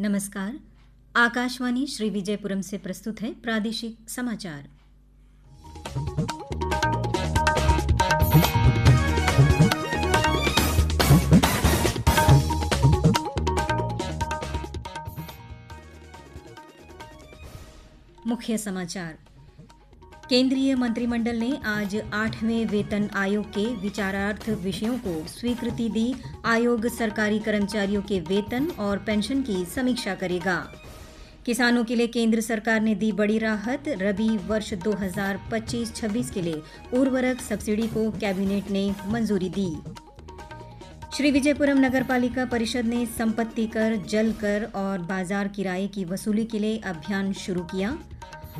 नमस्कार। आकाशवाणी श्री विजयपुरम से प्रस्तुत है प्रादेशिक समाचार। मुख्य समाचार। केंद्रीय मंत्रिमंडल ने आज 8वें वेतन आयोग के विचारार्थ विषयों को स्वीकृति दी। आयोग सरकारी कर्मचारियों के वेतन और पेंशन की समीक्षा करेगा। किसानों के लिए केंद्र सरकार ने दी बड़ी राहत। रबी वर्ष 2025-26 के लिए उर्वरक सब्सिडी को कैबिनेट ने मंजूरी दी। श्री विजयपुरम नगरपालिका परिषद ने संपत्ति कर, जल कर और बाजार किराए की वसूली के लिए अभियान शुरू किया।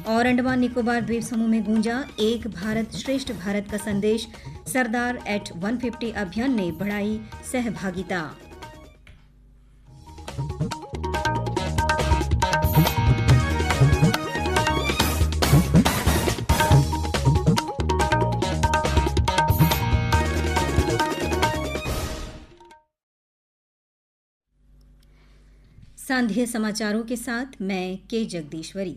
और अंडमान निकोबार द्वीप समूह में गूंजा एक भारत श्रेष्ठ भारत का संदेश। सरदार एट 150 अभियान ने बढ़ाई सहभागिता। सांध्य समाचारों के साथ मैं के जगदीश्वरी।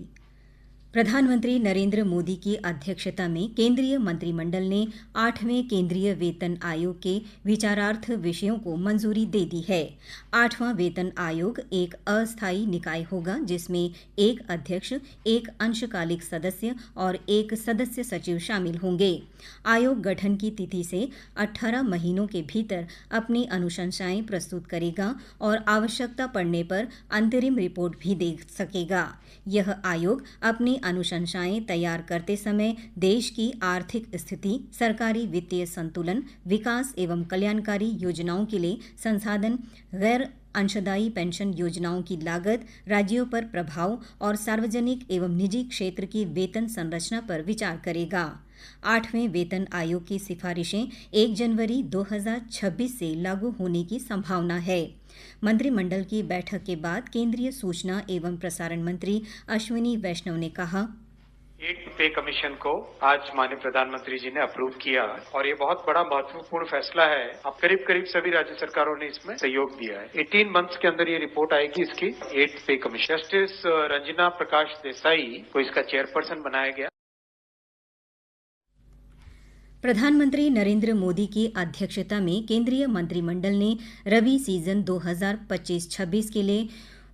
प्रधानमंत्री नरेंद्र मोदी की अध्यक्षता में केंद्रीय मंत्रिमंडल ने 8वें केंद्रीय वेतन आयोग के विचारार्थ विषयों को मंजूरी दे दी है। 8वां वेतन आयोग एक अस्थायी निकाय होगा जिसमें एक अध्यक्ष, एक अंशकालिक सदस्य और एक सदस्य सचिव शामिल होंगे। आयोग गठन की तिथि से 18 महीनों के भीतर अपनी अनुशंसाएं प्रस्तुत करेगा और आवश्यकता पड़ने पर अंतरिम रिपोर्ट भी दे सकेगा। यह आयोग अपनी अनुशंसाएं तैयार करते समय देश की आर्थिक स्थिति, सरकारी वित्तीय संतुलन, विकास एवं कल्याणकारी योजनाओं के लिए संसाधन, गैर अंशदायी पेंशन योजनाओं की लागत, राज्यों पर प्रभाव और सार्वजनिक एवं निजी क्षेत्र की वेतन संरचना पर विचार करेगा। 8वें वेतन आयोग की सिफारिशें 1 जनवरी 2026 से लागू होने की संभावना है। मंत्रिमंडल की बैठक के बाद केंद्रीय सूचना एवं प्रसारण मंत्री अश्विनी वैष्णव ने कहा, एक पे कमीशन को आज माननीय प्रधानमंत्री जी ने अप्रूव किया और ये बहुत बड़ा महत्वपूर्ण फैसला है। अब करीब सभी राज्य सरकारों ने इसमें सहयोग दिया है। 18 मंथ्स के अंदर ये रिपोर्ट आएगी इसकी 8th पे कमीशन। जस्टिस रंजना प्रकाश देसाई को इसका चेयरपर्सन बनाया गया। प्रधानमंत्री नरेंद्र मोदी की अध्यक्षता में केंद्रीय मंत्रिमंडल ने रबी सीजन 2025-26 के लिए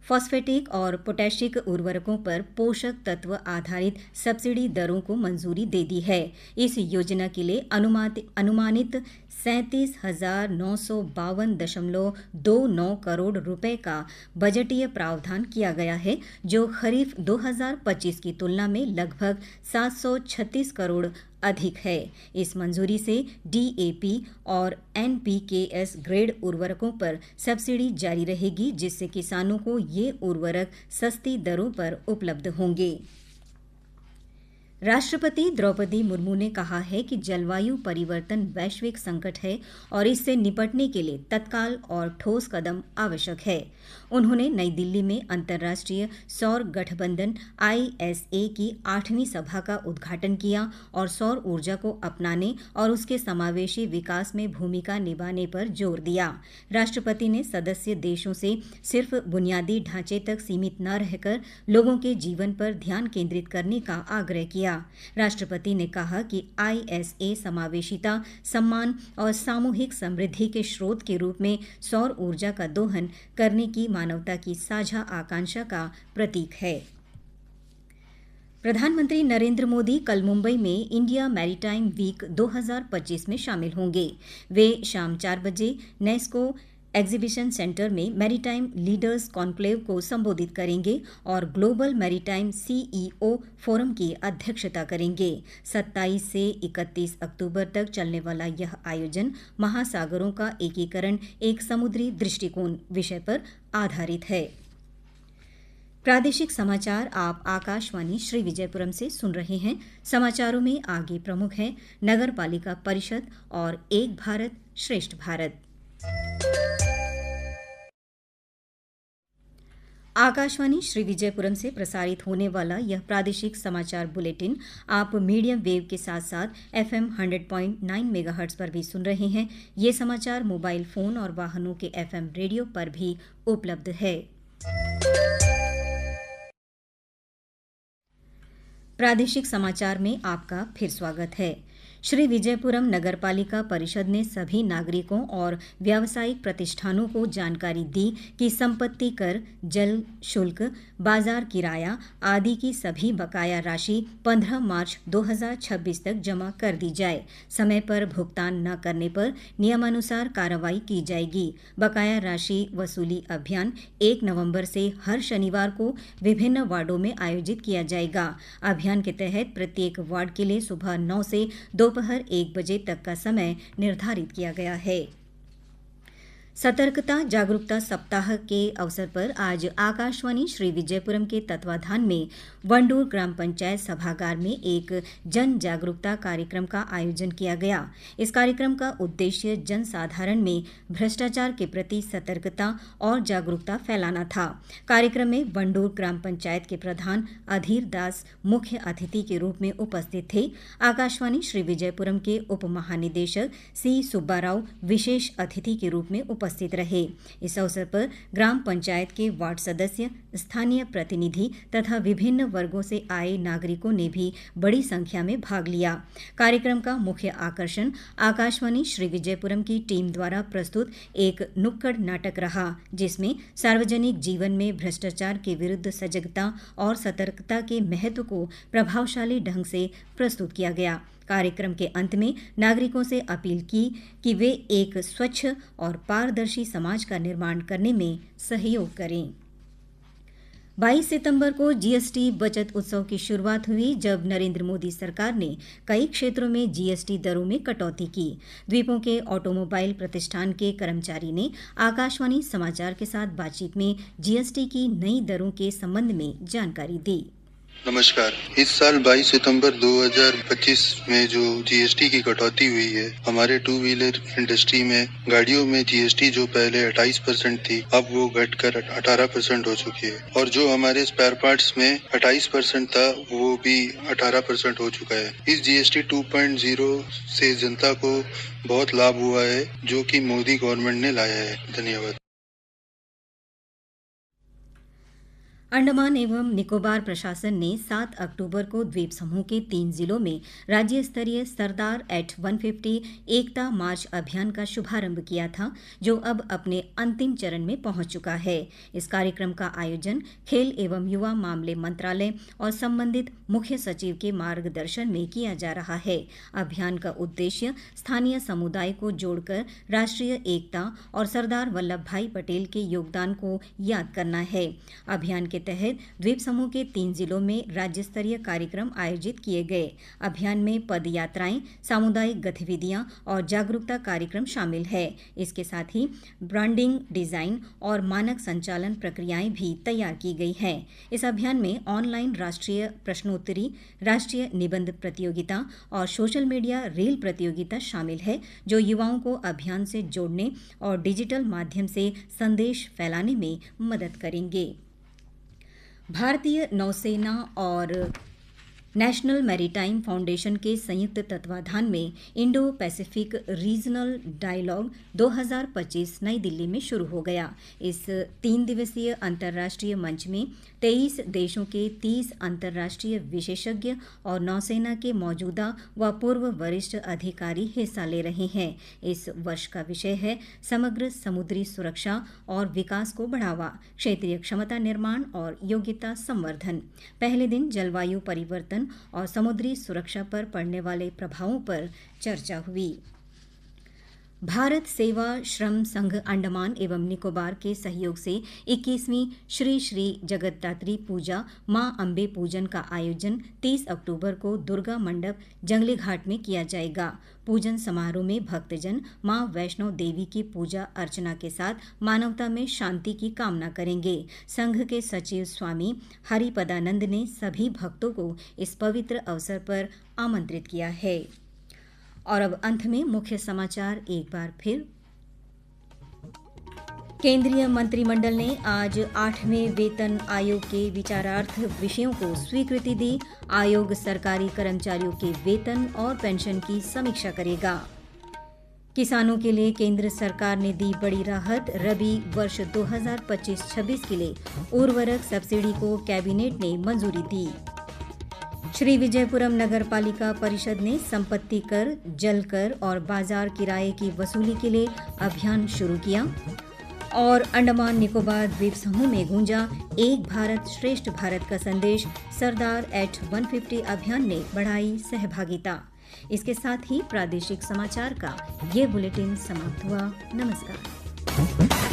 फॉस्फेटिक और पोटैशिक उर्वरकों पर पोषक तत्व आधारित सब्सिडी दरों को मंजूरी दे दी है। इस योजना के लिए अनुमानित 37,952.29 करोड़ रुपए का बजटीय प्रावधान किया गया है, जो खरीफ 2025 की तुलना में लगभग 736 करोड़ अधिक है। इस मंजूरी से डीएपी और एनपीकेएस ग्रेड उर्वरकों पर सब्सिडी जारी रहेगी, जिससे किसानों को ये उर्वरक सस्ती दरों पर उपलब्ध होंगे। राष्ट्रपति द्रौपदी मुर्मू ने कहा है कि जलवायु परिवर्तन वैश्विक संकट है और इससे निपटने के लिए तत्काल और ठोस कदम आवश्यक है। उन्होंने नई दिल्ली में अंतर्राष्ट्रीय सौर गठबंधन ISA की 8वीं सभा का उद्घाटन किया और सौर ऊर्जा को अपनाने और उसके समावेशी विकास में भूमिका निभाने पर जोर दिया। राष्ट्रपति ने सदस्य देशों से सिर्फ बुनियादी ढांचे तक सीमित न रहकर लोगों के जीवन पर ध्यान केंद्रित करने का आग्रह किया। राष्ट्रपति ने कहा कि ISA समावेशिता, सम्मान और सामूहिक समृद्धि के स्रोत के रूप में सौर ऊर्जा का दोहन करने की मानवता की साझा आकांक्षा का प्रतीक है। प्रधानमंत्री नरेंद्र मोदी कल मुंबई में इंडिया मैरीटाइम वीक 2025 में शामिल होंगे। वे शाम 4 बजे नेस्को एग्जीबिशन सेंटर में मैरीटाइम लीडर्स कॉन्क्लेव को संबोधित करेंगे और ग्लोबल मैरीटाइम CEO फोरम की अध्यक्षता करेंगे। 27 से 31 अक्टूबर तक चलने वाला यह आयोजन महासागरों का एकीकरण, एक समुद्री दृष्टिकोण विषय पर आधारित है। प्रादेशिक समाचार आप आकाशवाणी श्री विजयपुरम से सुन रहे हैं। समाचारों में आगे प्रमुख हैं नगरपालिका परिषद और एक भारत श्रेष्ठ भारत। आकाशवाणी श्री विजयपुरम से प्रसारित होने वाला यह प्रादेशिक समाचार बुलेटिन आप मीडियम वेव के साथ साथ FM 100.9 मेगाहर्ट्ज पर भी सुन रहे हैं। ये समाचार मोबाइल फोन और वाहनों के FM रेडियो पर भी उपलब्ध है। प्रादेशिक समाचार में आपका फिर स्वागत है। श्री विजयपुरम नगरपालिका परिषद ने सभी नागरिकों और व्यावसायिक प्रतिष्ठानों को जानकारी दी कि संपत्ति कर, जल शुल्क, बाजार किराया आदि की सभी बकाया राशि 15 मार्च 2026 तक जमा कर दी जाए। समय पर भुगतान न करने पर नियमानुसार कार्रवाई की जाएगी। बकाया राशि वसूली अभियान 1 नवंबर से हर शनिवार को विभिन्न वार्डों में आयोजित किया जाएगा। अभियान के तहत प्रत्येक वार्ड के लिए सुबह 9 से दोपहर 1 बजे तक का समय निर्धारित किया गया है। सतर्कता जागरूकता सप्ताह के अवसर पर आज आकाशवाणी श्री विजयपुरम के तत्वाधान में वंडूर ग्राम पंचायत सभागार में एक जन जागरूकता कार्यक्रम का आयोजन किया गया। इस कार्यक्रम का उद्देश्य जन साधारण में भ्रष्टाचार के प्रति सतर्कता और जागरूकता फैलाना था। कार्यक्रम में वंडूर ग्राम पंचायत के प्रधान अधीर दास मुख्य अतिथि के रूप में उपस्थित थे। आकाशवाणी श्री विजयपुरम के उप महानिदेशक सी सुब्बाराव विशेष अतिथि के रूप में उपस्थित रहे। इस अवसर पर ग्राम पंचायत के वार्ड सदस्य, स्थानीय प्रतिनिधि तथा विभिन्न वर्गों से आए नागरिकों ने भी बड़ी संख्या में भाग लिया। कार्यक्रम का मुख्य आकर्षण आकाशवाणी श्री विजयपुरम की टीम द्वारा प्रस्तुत एक नुक्कड़ नाटक रहा, जिसमें सार्वजनिक जीवन में भ्रष्टाचार के विरुद्ध सजगता और सतर्कता के महत्व को प्रभावशाली ढंग से प्रस्तुत किया गया। कार्यक्रम के अंत में नागरिकों से अपील की कि वे एक स्वच्छ और पारदर्शी समाज का निर्माण करने में सहयोग करें। 22 सितंबर को जीएसटी बचत उत्सव की शुरुआत हुई, जब नरेंद्र मोदी सरकार ने कई क्षेत्रों में जीएसटी दरों में कटौती की। द्वीपों के ऑटोमोबाइल प्रतिष्ठान के कर्मचारी ने आकाशवाणी समाचार के साथ बातचीत में जीएसटी की नई दरों के संबंध में जानकारी दी। नमस्कार। इस साल 22 सितंबर 2025 में जो जीएसटी की कटौती हुई है, हमारे टू व्हीलर इंडस्ट्री में गाड़ियों में जीएसटी जो पहले 28% थी, अब वो घटकर 18% हो चुकी है। और जो हमारे स्पेयर पार्ट्स में 28% था, वो भी 18% हो चुका है। इस जीएसटी 2.0 से जनता को बहुत लाभ हुआ है, जो कि मोदी गवर्नमेंट ने लाया है। धन्यवाद। अंडमान एवं निकोबार प्रशासन ने 7 अक्टूबर को द्वीप समूह के 3 जिलों में राज्य स्तरीय सरदार एट 150 एकता मार्च अभियान का शुभारंभ किया था, जो अब अपने अंतिम चरण में पहुंच चुका है। इस कार्यक्रम का आयोजन खेल एवं युवा मामले मंत्रालय और संबंधित मुख्य सचिव के मार्गदर्शन में किया जा रहा है। अभियान का उद्देश्य स्थानीय समुदाय को जोड़कर राष्ट्रीय एकता और सरदार वल्लभ भाई पटेल के योगदान को याद करना है। अभियान के तहत द्वीप समूह के 3 जिलों में राज्य स्तरीय कार्यक्रम आयोजित किए गए। अभियान में पद यात्राएं, सामुदायिक गतिविधियां और जागरूकता कार्यक्रम शामिल है। इसके साथ ही ब्रांडिंग, डिजाइन और मानक संचालन प्रक्रियाएं भी तैयार की गई हैं। इस अभियान में ऑनलाइन राष्ट्रीय प्रश्नोत्तरी, राष्ट्रीय निबंध प्रतियोगिता और सोशल मीडिया रील प्रतियोगिता शामिल है, जो युवाओं को अभियान से जोड़ने और डिजिटल माध्यम से संदेश फैलाने में मदद करेंगे। भारतीय नौसेना और नेशनल मैरीटाइम फाउंडेशन के संयुक्त तत्वाधान में इंडो पैसिफिक रीजनल डायलॉग 2025 नई दिल्ली में शुरू हो गया। इस 3 दिवसीय अंतर्राष्ट्रीय मंच में 23 देशों के 30 अंतर्राष्ट्रीय विशेषज्ञ और नौसेना के मौजूदा व पूर्व वरिष्ठ अधिकारी हिस्सा ले रहे हैं। इस वर्ष का विषय है समग्र समुद्री सुरक्षा और विकास को बढ़ावा, क्षेत्रीय क्षमता निर्माण और योग्यता संवर्धन। पहले दिन जलवायु परिवर्तन और समुद्री सुरक्षा पर पड़ने वाले प्रभावों पर चर्चा हुई। भारत सेवा श्रम संघ अंडमान एवं निकोबार के सहयोग से 21वीं श्री श्री जगद्धात्री पूजा मां अम्बे पूजन का आयोजन 30 अक्टूबर को दुर्गा मंडप जंगली घाट में किया जाएगा। पूजन समारोह में भक्तजन मां वैष्णो देवी की पूजा अर्चना के साथ मानवता में शांति की कामना करेंगे। संघ के सचिव स्वामी हरिपदानंद ने सभी भक्तों को इस पवित्र अवसर पर आमंत्रित किया है। और अब अंत में मुख्य समाचार एक बार फिर। केंद्रीय मंत्रिमंडल ने आज 8वें वेतन आयोग के विचारार्थ विषयों को स्वीकृति दी। आयोग सरकारी कर्मचारियों के वेतन और पेंशन की समीक्षा करेगा। किसानों के लिए केंद्र सरकार ने दी बड़ी राहत। रबी वर्ष 2025-26 के लिए उर्वरक सब्सिडी को कैबिनेट ने मंजूरी दी। श्री विजयपुरम नगर पालिका परिषद ने संपत्ति कर, जल कर और बाजार किराए की वसूली के लिए अभियान शुरू किया। और अंडमान निकोबार द्वीप समूह में गूंजा एक भारत श्रेष्ठ भारत का संदेश। सरदार एट 150 अभियान ने बढ़ाई सहभागिता। इसके साथ ही प्रादेशिक समाचार का ये बुलेटिन समाप्त हुआ। नमस्कार।